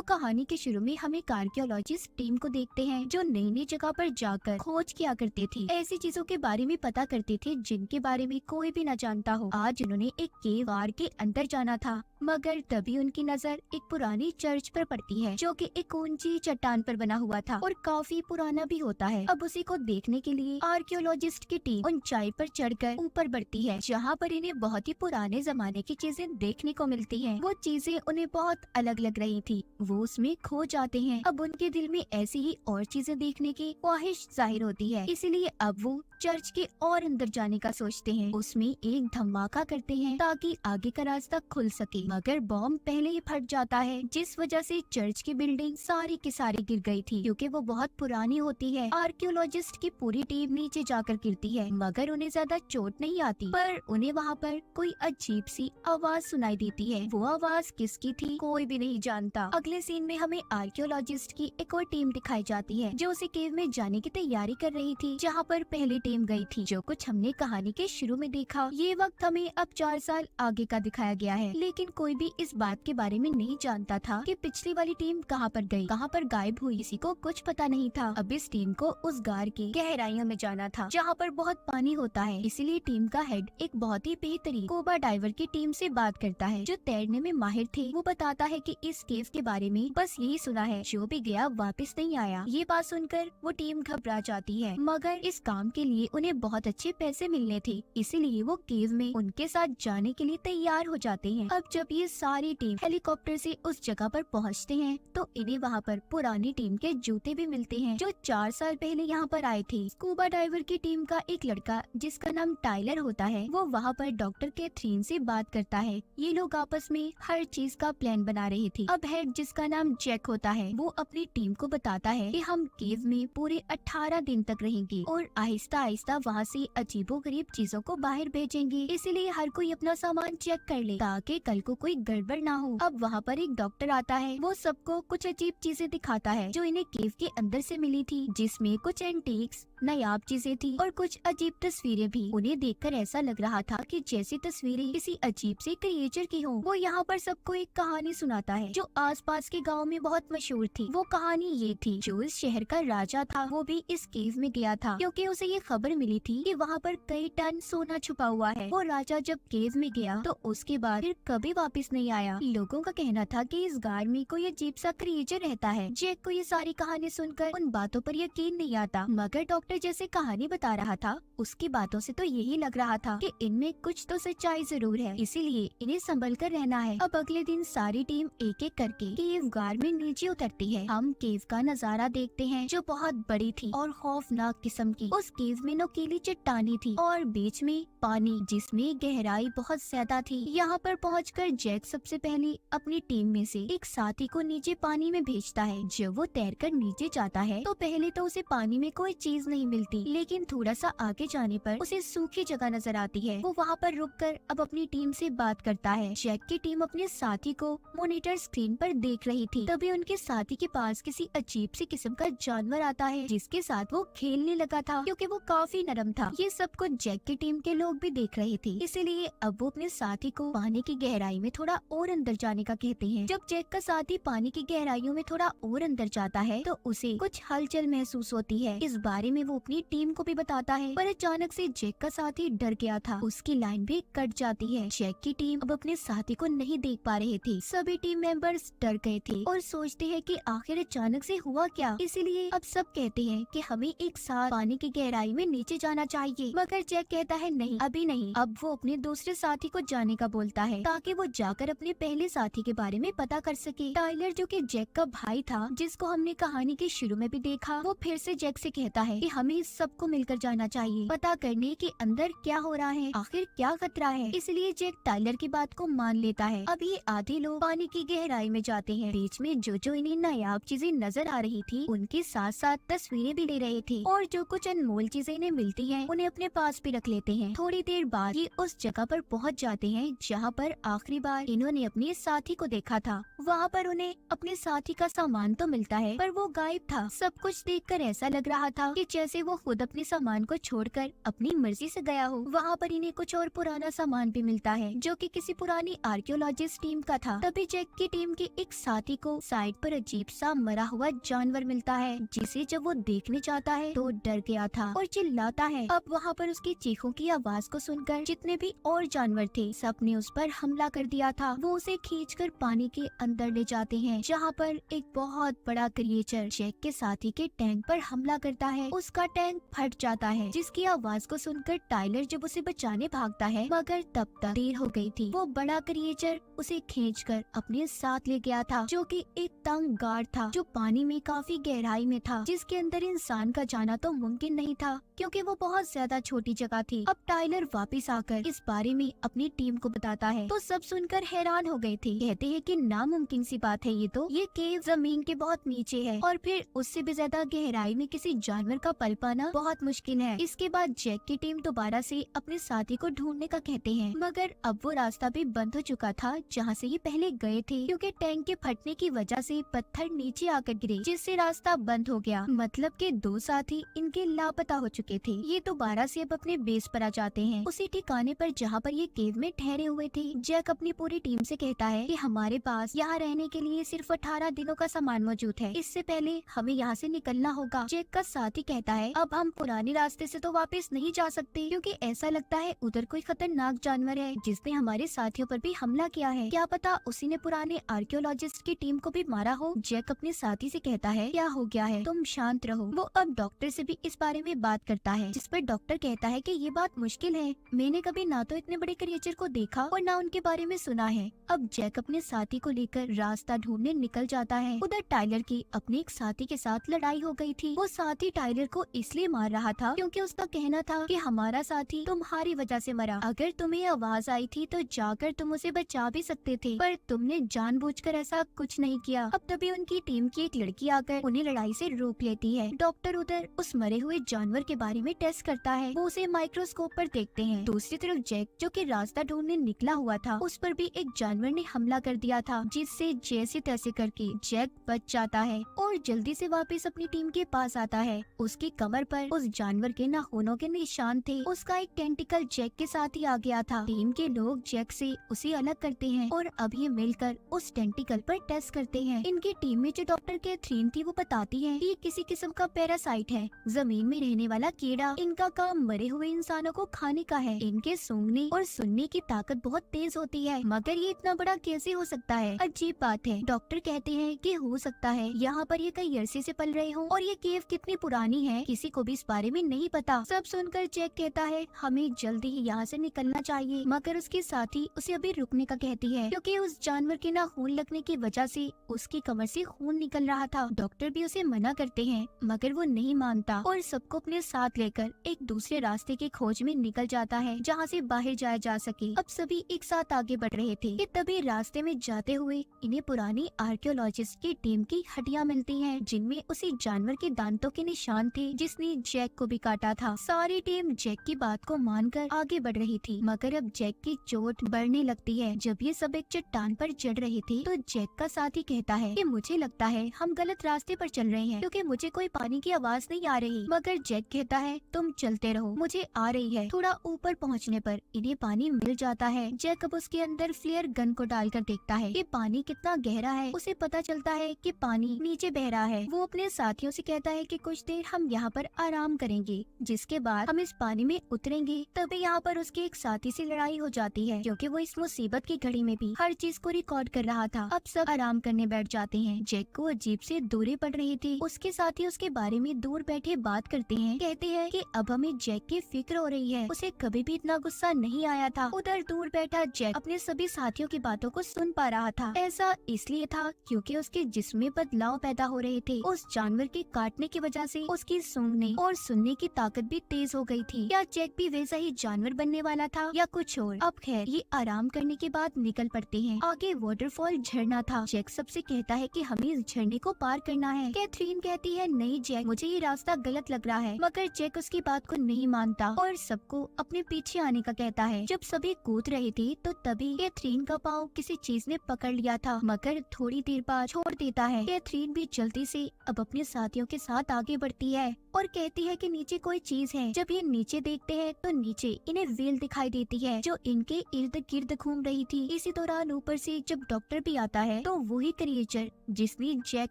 तो कहानी के शुरू में हम एक आर्कियोलॉजिस्ट टीम को देखते हैं जो नई नई जगह पर जाकर खोज किया करते थे, ऐसी चीजों के बारे में पता करते थे जिनके बारे में कोई भी न जानता हो। आज उन्होंने एक केव गार के अंदर जाना था, मगर तभी उनकी नजर एक पुरानी चर्च पर पड़ती है जो कि एक ऊंची चट्टान पर बना हुआ था और काफी पुराना भी होता है। अब उसी को देखने के लिए आर्कियोलॉजिस्ट की टीम ऊंचाई पर चढ़कर ऊपर बढ़ती है, जहाँ पर इन्हें बहुत ही पुराने जमाने की चीजें देखने को मिलती हैं। वो चीजें उन्हें बहुत अलग लग रही थी, वो उसमें खो जाते हैं। अब उनके दिल में ऐसी ही और चीजें देखने की ख्वाहिश जाहिर होती है, इसीलिए अब वो चर्च के और अंदर जाने का सोचते हैं। उसमें एक धमाका करते हैं ताकि आगे का रास्ता खुल सके, मगर बॉम्ब पहले ही फट जाता है, जिस वजह से चर्च की बिल्डिंग सारी की सारी गिर गई थी, क्योंकि वो बहुत पुरानी होती है। आर्कियोलॉजिस्ट की पूरी टीम नीचे जाकर गिरती है, मगर उन्हें ज्यादा चोट नहीं आती, पर उन्हें वहाँ पर कोई अजीब सी आवाज सुनाई देती है। वो आवाज किसकी थी कोई भी नहीं जानता। अगले सीन में हमें आर्कियोलॉजिस्ट की एक और टीम दिखाई जाती है जो उसी केव में जाने की तैयारी कर रही थी जहाँ पर पहली टीम गई थी। जो कुछ हमने कहानी के शुरू में देखा, ये वक्त हमें अब 4 साल आगे का दिखाया गया है, लेकिन कोई भी इस बात के बारे में नहीं जानता था कि पिछली वाली टीम कहाँ पर गई, कहाँ पर गायब हुई, किसी को कुछ पता नहीं था। अब इस टीम को उस गार की गहराइयों में जाना था जहाँ पर बहुत पानी होता है, इसीलिए टीम का हेड एक बहुत ही बेहतरीन स्कूबा डाइवर की टीम से बात करता है जो तैरने में माहिर थे। वो बताता है कि इस केव के बारे में बस यही सुना है, जो भी गया वापस नहीं आया। ये बात सुनकर वो टीम घबरा जाती है, मगर इस काम के लिए उन्हें बहुत अच्छे पैसे मिलने थे, इसीलिए वो केव में उनके साथ जाने के लिए तैयार हो जाते हैं। अब जब ये सारी टीम हेलीकॉप्टर से उस जगह पर पहुंचते हैं तो इन्हें वहाँ पर पुरानी टीम के जूते भी मिलते हैं जो 4 साल पहले यहाँ पर आए थे। स्कूबा डाइवर की टीम का एक लड़का जिसका नाम टाइलर होता है, वो वहाँ पर डॉक्टर कैथरीन से बात करता है। ये लोग आपस में हर चीज का प्लान बना रहे थे। अब हेड जिसका नाम जैक होता है, वो अपनी टीम को बताता है कि हम केव में पूरे 18 दिन तक रहेंगे और आहिस्ता आहिस्ता वहाँ से अजीबोगरीब चीजों को बाहर भेजेंगे, इसीलिए हर कोई अपना सामान चेक कर ले ताकि कल को कोई गड़बड़ ना हो। अब वहाँ पर एक डॉक्टर आता है, वो सबको कुछ अजीब चीजें दिखाता है जो इन्हें केव के अंदर से मिली थी, जिसमें कुछ एंटीक्स नायाब चीजें थी और कुछ अजीब तस्वीरें भी। उन्हें देखकर ऐसा लग रहा था कि जैसी तस्वीरें किसी अजीब से क्रिएचर की हो। वो यहाँ पर सबको एक कहानी सुनाता है जो आसपास के गांव में बहुत मशहूर थी। वो कहानी ये थी, जो इस शहर का राजा था वो भी इस केव में गया था क्योंकि उसे ये खबर मिली थी कि वहाँ पर कई टन सोना छुपा हुआ है। वो राजा जब केव में गया तो उसके बाद फिर कभी वापस नहीं आया। लोगों का कहना था कि इस गार में कोई अजीब सा क्रिएचर रहता है। जैक को ये सारी कहानी सुनकर उन बातों पर यकीन नहीं आता, मगर डॉक्टर जैसे कहानी बता रहा था उसकी बातों से तो यही लग रहा था कि इनमें कुछ तो सच्चाई जरूर है, इसीलिए इन्हें संभल कर रहना है। अब अगले दिन सारी टीम एक एक करके केव गार में नीचे उतरती है। हम केव का नजारा देखते हैं जो बहुत बड़ी थी और खौफनाक किस्म की। उस केव में नुकीली चट्टानी थी और बीच में पानी जिसमें गहराई बहुत ज्यादा थी। यहाँ पर पहुंचकर जैक सबसे पहले अपनी टीम में से एक साथी को नीचे पानी में भेजता है। जब वो तैरकर नीचे जाता है तो पहले तो उसे पानी में कोई चीज नहीं मिलती, लेकिन थोड़ा सा आगे जाने पर उसे सूखी जगह नजर आती है। वो वहाँ पर रुककर अब अपनी टीम से बात करता है। जैक की टीम अपने साथी को मॉनिटर स्क्रीन पर देख रही थी, तभी उनके साथी के पास किसी अजीब सी किस्म का जानवर आता है जिसके साथ वो खेलने लगा था क्योंकि वो काफी नरम था। ये सब कुछ जैक की टीम के लोग भी देख रहे थे, इसीलिए अब वो अपने साथी को पानी की गहराई में थोड़ा और अंदर जाने का कहते हैं। जब जैक का साथी पानी की गहराइयों में थोड़ा और अंदर जाता है तो उसे कुछ हलचल महसूस होती है। इस बारे में वो अपनी टीम को भी बताता है, पर अचानक से जैक का साथी डर गया था, उसकी लाइन भी कट जाती है। जैक की टीम अब अपने साथी को नहीं देख पा रहे थे। सभी टीम मेंबर्स डर गए थे और सोचते हैं कि आखिर अचानक से हुआ क्या। इसीलिए अब सब कहते हैं कि हमें एक साथ पानी की गहराई में नीचे जाना चाहिए, मगर जैक कहता है नहीं, अभी नहीं। अब वो अपने दूसरे साथी को जाने का बोलता है ताकि वो जाकर अपने पहले साथी के बारे में पता कर सके। टाइलर जो कि जैक का भाई था, जिसको हमने कहानी के शुरू में भी देखा, वो फिर से जैक से कहता है कि हमें इस सबको मिलकर जाना चाहिए, पता करने के अंदर क्या हो रहा है, आखिर क्या खतरा है। इसलिए जैक टाइलर की बात को मान लेता है। अब ये आधे लोग पानी की गहराई में जाते हैं। बीच में जो इन्हें नायाब चीजें नजर आ रही थी उनके साथ साथ तस्वीरें भी ले रहे थे और जो कुछ अनमोल चीजें इन्हें मिलती हैं उन्हें अपने पास भी रख लेते हैं। थोड़ी देर बाद ये उस जगह पर पहुंच जाते हैं जहाँ पर आखिरी बार इन्होंने अपने साथी को देखा था। वहाँ पर उन्हें अपने साथी का सामान तो मिलता है पर वो गायब था। सब कुछ देखकर ऐसा लग रहा था कि जैसे वो खुद अपने सामान को छोड़कर अपनी मर्जी से गया हो। वहाँ पर इन्हें कुछ और पुराना सामान भी मिलता है जो कि किसी पुरानी आर्कियोलॉजिस्ट टीम का था। तभी जैक की टीम के एक साथी को साइड पर अजीब सा मरा हुआ जानवर मिलता है, जिसे जब वो देखने जाता है तो डर गया था और चिल्लाता है। अब वहाँ पर उसकी चीखों की आवाज को सुनकर जितने भी और जानवर थे सब ने उस पर हमला कर दिया था। वो उसे खींचकर पानी के अंदर ले जाते हैं, जहाँ पर एक बहुत बड़ा क्रिएचर जैक के साथी के टैंक पर हमला करता है। उसका टैंक फट जाता है, जिसकी आवाज को सुनकर टाइलर जब उसे बचाने भागता है, मगर तब तक देर हो गई थी। वो बड़ा क्रिएचर उसे खींचकर अपने साथ ले गया था, जो कि एक तंग गार्ड था जो पानी में काफी गहराई में था, जिसके अंदर इंसान का जाना तो मुमकिन नहीं था क्योंकि वो बहुत ज्यादा छोटी जगह थी। अब टाइलर वापस आकर इस बारे में अपनी टीम को बताता है तो सब सुनकर हैरान हो गए थे। कहते हैं कि नामुमकिन सी बात है ये केव जमीन के बहुत नीचे है और फिर उससे भी ज्यादा गहराई में किसी जानवर का पल पाना बहुत मुश्किल है। इसके बाद जैक की टीम दोबारा से अपने साथी को ढूंढने का कहते हैं, मगर अब वो रास्ता भी बंद हो चुका था जहाँ से ये पहले गए थे, क्योंकि टैंक के फटने की वजह से पत्थर नीचे आकर गिरे, जिससे रास्ता बंद हो गया। मतलब के 2 साथी इनके लापता हो चुके थे। ये दोबारा से अब अपने बेस पर आ जाते हैं, उसी ठिकाने पर जहाँ पर ये केव में ठहरे हुए थे। जैक अपनी पूरी टीम से कहता है कि हमारे पास यहाँ रहने के लिए सिर्फ 18 दिनों का सामान मौजूद है, इससे पहले हमें यहाँ से निकलना होगा। जैक का साथी कहता है अब हम पुराने रास्ते से तो वापस नहीं जा सकते, क्योंकि ऐसा लगता है उधर कोई खतरनाक जानवर है जिसने हमारे साथियों पर भी हमला किया है। क्या पता उसी ने पुराने आर्कियोलॉजिस्ट की टीम को भी मारा हो। जैक अपने साथी से कहता है क्या हो गया है, तुम शांत रहो। वो अब डॉक्टर से भी इस बारे में बात करता है, जिस पर डॉक्टर कहता है कि ये बात मुश्किल है, मैंने कभी ना तो इतने बड़े क्रिएचर को देखा और ना उनके बारे में सुना है। अब जैक अपने साथी को लेकर रास्ता ढूंढने निकल जाता है। उधर टाइलर की अपने एक साथी के साथ लड़ाई हो गई थी। वो साथी टाइलर को इसलिए मार रहा था क्योंकि उसका कहना था कि हमारा साथी तुम्हारी वजह से मरा, अगर तुम्हें आवाज आई थी तो जाकर तुम उसे बचा भी सकते थे, पर तुमने जानबूझकर ऐसा कुछ नहीं किया। अब तभी उनकी टीम की एक लड़की आकर उन्हें लड़ाई से रोक लेती है। डॉक्टर उधर उस मरे हुए जानवर के बारे में टेस्ट करता है, वो उसे माइक्रोस्कोप पर देखते हैं। दूसरी तरफ जैक जो कि रास्ता ढूंढने निकला हुआ था, उस पर भी एक जानवर ने हमला कर दिया था, जिससे जैसे तैसे करके जैक बच जाता है और जल्दी से वापस अपनी टीम के पास आता है। उसकी कमर पर उस जानवर के नाखूनों के निशान थे। उसका एक टेंटिकल जैक के साथ ही आ गया था। टीम के लोग जैक से उसे अलग करते हैं और अब ये मिलकर उस टेंटिकल पर टेस्ट करते हैं। इनकी टीम में जो डॉक्टर कैथरीन थी वो बताती है कि ये किसी किस्म का पैरासाइट है, जमीन में रहने वाला कीड़ा। इनका काम मरे हुए इंसानों को खाने का है। इनके सूंघने और सुनने की ताकत बहुत तेज होती है, मगर ये इतना बड़ा कैसे हो सकता है, अजीब बात है। डॉक्टर कहते हैं कि हो सकता है यहाँ पर ये कई अरसे से पल रहे हो और ये केव कितनी पुरानी है किसी को भी इस बारे में नहीं पता। सब सुनकर जैक कहता है हमें जल्दी ही यहाँ से निकलना चाहिए, मगर उसके साथी उसे अभी रुकने का कहती है, क्योंकि उस जानवर के नाखून लगने की वजह से उसकी कमर से खून निकल रहा था। डॉक्टर भी उसे मना करते हैं, मगर वो नहीं मानता और सबको अपने साथ लेकर एक दूसरे रास्ते की खोज में निकल जाता है, जहाँ से बाहर जाया जा सके। अब सभी एक साथ आगे बढ़ रहे थे कि तभी रास्ते में जाते हुए इन्हें पुरानी आर्कियोलॉजिस्ट की टीम की हड्डियां मिलती हैं, जिनमें उसी जानवर के दांतों के निशान थे जिसने जैक को भी काटा था। सारी टीम जैक की बात को मानकर आगे बढ़ रही थी, मगर अब जैक की चोट बढ़ने लगती है। जब ये सब एक चट्टान पर चढ़ रहे थे तो जैक का साथी कहता है कि मुझे लगता है हम गलत रास्ते पर चल रहे हैं, क्योंकि मुझे कोई पानी की आवाज नहीं आ रही। मगर जैक कहता है तुम चलते रहो, मुझे आ रही है। थोड़ा ऊपर पहुँचने पर इन्हें पानी मिल जाता है। जैक अब उसके अंदर फ्लेयर गन को डालकर देखता है कि पानी कितना गहरा है। उसे पता चलता है कि पानी नीचे बह रहा है। वो अपने साथियों से कहता है कि कुछ देर हम यहाँ पर आराम करेंगे, जिसके बाद हम इस पानी में उतरेंगे। तभी यहाँ पर उसके एक साथी से लड़ाई हो जाती है, क्योंकि वो इस मुसीबत की घड़ी में भी हर चीज को रिकॉर्ड कर रहा था। अब सब आराम करने बैठ जाते हैं। जैक को अजीब से दूरी पड़ रही थी। उसके साथी उसके बारे में दूर बैठे बात करते हैं, कहते हैं कि अब हमें जैक की फिक्र हो रही है, उसे कभी भी इतना गुस्सा नहीं आया था। उधर दूर बैठा जैक अपने सभी साथियों की बातों को सुन पा रहा था। ऐसा इसलिए था क्योंकि उसके जिस्म में बदलाव पैदा हो रहे थे। उस जानवर के काटने की वजह से उसकी सूंघने और सुनने की ताकत भी तेज हो गई थी। क्या जैक भी वैसा ही जानवर बनने वाला था या कुछ और? अब खैर ये आराम करने के बाद निकल पड़ते हैं। आगे वाटरफॉल झरना था। जैक सबसे कहता है कि हमें इस झरने को पार करना है। कैथरीन कहती है नहीं जैक, मुझे ये रास्ता गलत लग रहा है, मगर जैक उसकी बात को नहीं मानता और सबको अपने पीछे आने का कहता है। जब सभी कूद रहे थे तो तभी कैथरीन का पाँव किसी चीज ने पकड़ लिया था, मगर थोड़ी देर बाद छोड़ देता है। कैथरीन भी जल्दी से अब अपने साथियों के साथ आगे बढ़ती है और कहती है कि नीचे कोई चीज है। जब ये नीचे देखते हैं तो नीचे इन्हें व्हेल दिखाई देती है जो इनके इर्द गिर्द घूम रही थी। इसी दौरान ऊपर से जब डॉक्टर भी आता है तो वही क्रिएचर जिसने जैक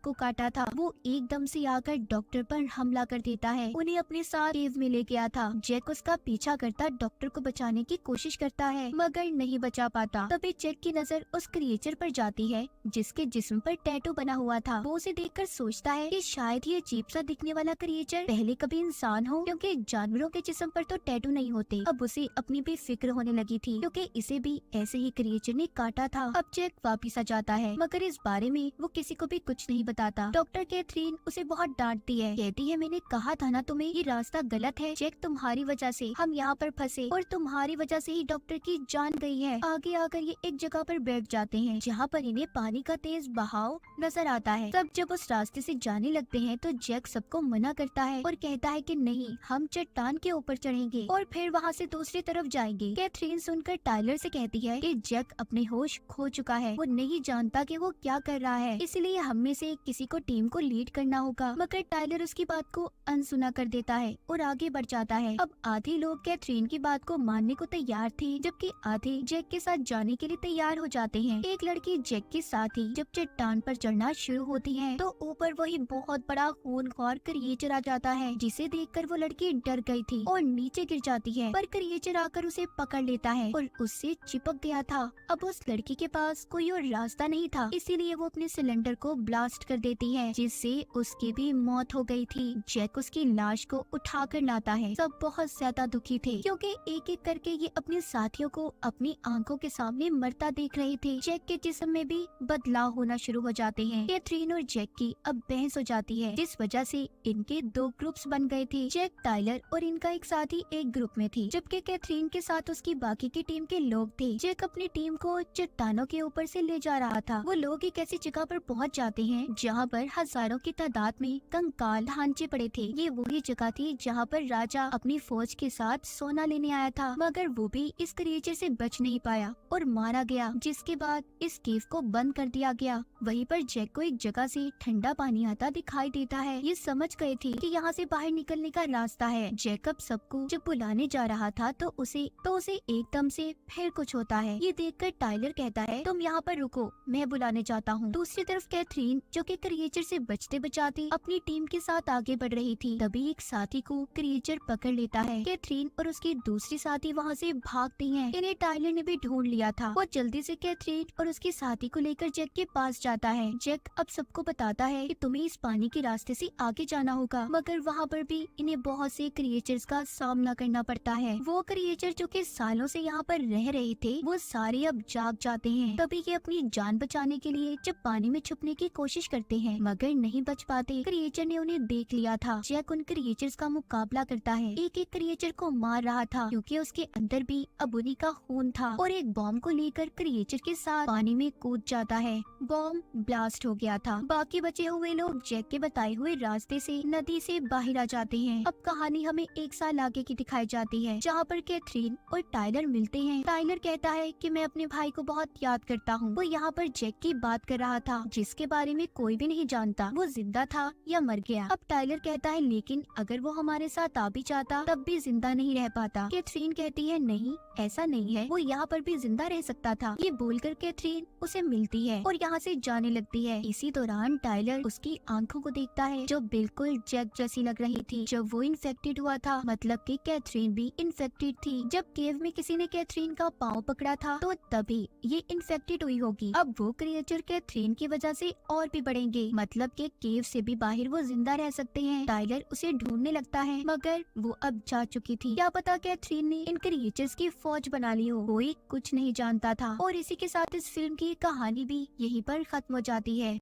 को काटा था वो एकदम से आकर डॉक्टर पर हमला कर देता है। उन्हें अपने साथ केव में ले गया था। जैक उसका पीछा करता डॉक्टर को बचाने की कोशिश करता है मगर नहीं बचा पाता। तभी जैक की नजर उस क्रिएचर पर जाती है जिसके जिस्म पर टैटू बना हुआ था। वो उसे देखकर सोचता है कि शायद ये अजीब सा दिखने वाला क्रिएचर पहले कभी इंसान हो, क्योंकि जानवरों के जिस्म पर तो टैटू नहीं होते। अब उसे अपनी भी फिक्र होने लगी थी क्योंकि इसे भी ऐसे ही क्रिएचर ने काटा था। अब जैक वापिस आ जाता है मगर इस बारे में वो किसी को भी कुछ नहीं बताता। डॉक्टर कैथरीन उसे बहुत डांटती है, कहती है मैंने कहा था ना तुम्हें ये रास्ता गलत है। जैक तुम्हारी वजह से हम यहाँ पर फंसे और तुम्हारी वजह से ही डॉक्टर की जान गई है। आगे आकर ये एक जगह पर बैठ जाते हैं जहाँ पर इन्हें पानी का तेज बहाव नजर आता है। सब जब उस रास्ते से जाने लगते हैं तो जैक सबको मना करता है और कहता है कि नहीं, हम चट्टान के ऊपर चढ़ेंगे और फिर वहाँ से दूसरी तरफ जाएंगे। कैथरीन सुनकर टाइलर से कहती है कि जैक अपने होश खो चुका है, वो नहीं जानता कि वो क्या कर रहा है, इसलिए हम में से किसी को टीम को लीड करना होगा। मगर टाइलर उसकी बात को अनसुना कर देता है और आगे बढ़ जाता है। अब आधे लोग कैथरीन की बात को मानने को तैयार थे जबकि आधे जैक के साथ जाने के लिए तैयार हो जाते हैं। एक लड़की जैक के साथ ही जब चट्टान पर चढ़ना शुरू होती है तो ऊपर वही बहुत बड़ा खूनख्वार क्रिएचर आ जाता है जिसे देखकर वो लड़की डर गई थी और नीचे गिर जाती है। पर क्रिएचर आकर उसे पकड़ लेता है और उससे चिपक गया था। अब उस लड़की के पास कोई और रास्ता नहीं था, इसीलिए वो अपने सिलेंडर को ब्लास्ट कर देती है जिससे उसकी भी मौत हो गई थी। जैक उसकी लाश को उठा कर लाता है। सब बहुत ज्यादा दुखी थे क्योंकि एक एक करके ये अपने साथियों को अपनी आंखों के सामने मरता देख रहे थे। जैक के जिस्म में भी बदलाव होना शुरू हो जाते हैं। कैथरीन और जैक की अब बहस हो जाती है जिस वजह से इनके दो ग्रुप्स बन गए थे। जैक, टाइलर और इनका एक साथी एक ग्रुप में थी जबकि कैथरीन के साथ उसकी बाकी की टीम के लोग थे। जैक अपनी टीम को चट्टानों के ऊपर से ले जा रहा था। वो लोग एक ऐसी जगह पर पहुंच जाते हैं जहां पर हजारों की तादाद में कंकाल ढांचे पड़े थे। ये वही जगह थी जहां पर राजा अपनी फौज के साथ सोना लेने आया था मगर वो भी इस क्रिएचर से बच नहीं पाया और मारा गया, जिसके बाद इस केव को बंद कर दिया गया। वहीं पर जैक को एक जगह से ठंडा पानी आता दिखाई देता है। ये समझ गए थे कि यहाँ से बाहर निकलने का रास्ता है। जैकब सबको जब बुलाने जा रहा था तो उसे एकदम से फिर कुछ होता है। ये देखकर टाइलर कहता है तुम यहाँ पर रुको, मैं बुलाने जाता हूँ। दूसरी तरफ कैथरीन जो कि क्रिएचर से बचते बचाते अपनी टीम के साथ आगे बढ़ रही थी, तभी एक साथी को क्रिएचर पकड़ लेता है। कैथरीन और उसकी दूसरी साथी वहाँ से भागती हैं। इन्हें टाइलर ने भी ढूंढ लिया था। वो जल्दी से कैथरीन और उसकी साथी को लेकर जैक के पास जाता है। जैक अब सबको बताता है कि तुम्हें इस पानी के रास्ते से आगे जाना होगा, मगर वहाँ पर भी इन्हें बहुत से क्रिएचर्स का सामना करना पड़ता है। वो क्रिएचर जो कि सालों से यहाँ पर रह रहे थे वो सारे अब जाग जाते हैं। तभी ये अपनी जान बचाने के लिए जब पानी में छुपने की कोशिश करते हैं मगर नहीं बच पाते। क्रिएचर ने उन्हें देख लिया था। जैक उन क्रिएचर्स का मुकाबला करता है, एक एक क्रिएचर को मार रहा था क्योंकि उसके अंदर भी अब उन्हीं का खून था और एक बॉम्ब को लेकर क्रिएचर के साथ पानी में कूद जाता है। बॉम्ब ब्लास्ट हो गया था। बाकी बचे हुए लोग जैक के बताए हुए रास्ते से नदी से बाहर आ जाते हैं। अब कहानी हमें एक साल आगे की दिखाई जाती है जहाँ पर कैथरीन और टाइलर मिलते हैं। टाइलर कहता है कि मैं अपने भाई को बहुत याद करता हूँ। वो यहाँ पर जैक की बात कर रहा था जिसके बारे में कोई भी नहीं जानता वो जिंदा था या मर गया। अब टाइलर कहता है लेकिन अगर वो हमारे साथ आ भी जाता तब भी जिंदा नहीं रह पाता। कैथरीन कहती है नहीं, ऐसा नहीं है, वो यहाँ पर भी जिंदा रह सकता था। ये बोलकर कैथरीन उसे मिलती है और यहाँ से जाने लगती है। इसी दौरान टाइलर उसकी आंखों को देखता है जो बिल्कुल जैक जैसी लग रही थी जब वो इन्फेक्टेड हुआ था, मतलब कि कैथरीन भी इन्फेक्टेड थी। जब केव में किसी ने कैथरीन का पाँव पकड़ा था तो तभी ये इन्फेक्टेड हुई होगी। अब वो क्रिएचर कैथरीन की वजह से और भी बढ़ेंगे, मतलब कि केव से भी बाहर वो जिंदा रह सकते हैं। टाइलर उसे ढूंढने लगता है मगर वो अब जा चुकी थी। क्या पता कैथरीन ने इन क्रिएचर्स की फौज बना ली हो, कोई कुछ नहीं जानता था। और इसी के साथ इस फिल्म की कहानी भी यहीं पर खत्म हो जाती है।